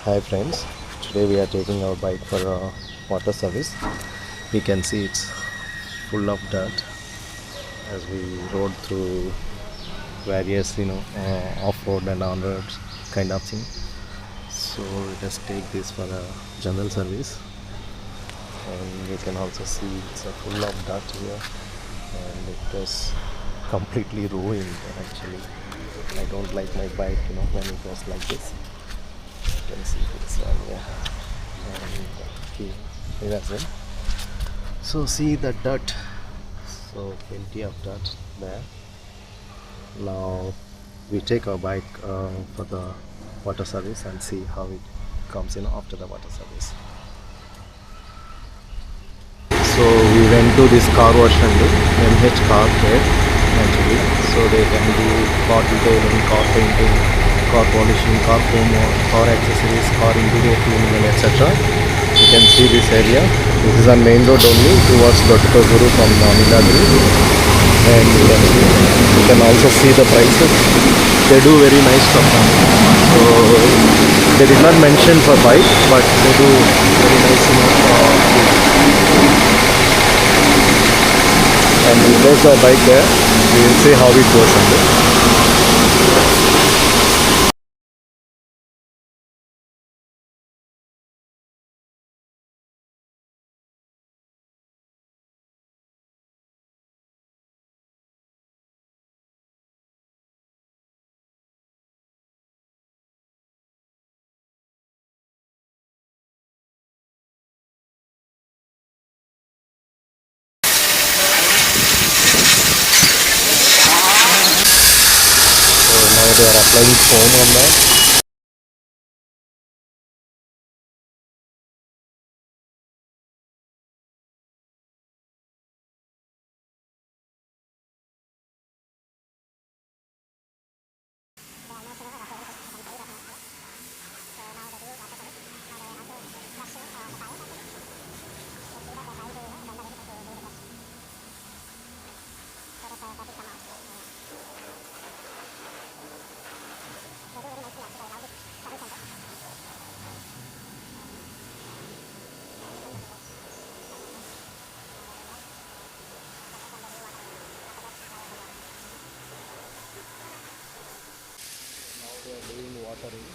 Hi friends, today we are taking our bike for a water service. You can see it's full of dirt as we rode through various off-road and on-road kind of thing. So let us take this for a general service, and you can also see it's full of dirt here, and it was completely ruined actually. I don't like my bike when it was like this. You can see this one, yeah, and here as well. So see the dirt, so plenty of dirt there. Now we take our bike for the water service and see how it comes after the water service. So we went to this car wash and do MH car care actually. So they can do car detailing, car painting, car polishing, car foam wash, car accessories, car interior cleaning, and etc. You can see this area. This is on main road only towards Guru from Nilagiri, and you can also see the prices. They do very nice stuff. So they did not mention for bike, but they do very nice and we place our bike there. We will see how it goes under. So now they are applying foam on that. They are doing watering.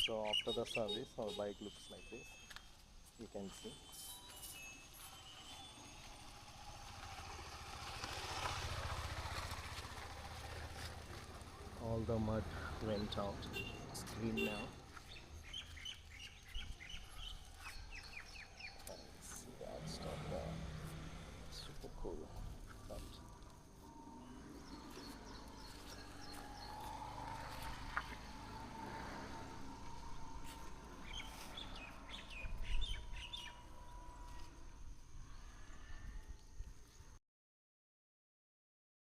So after the service, our bike looks like this. You can see. All the mud went out. It's clean now.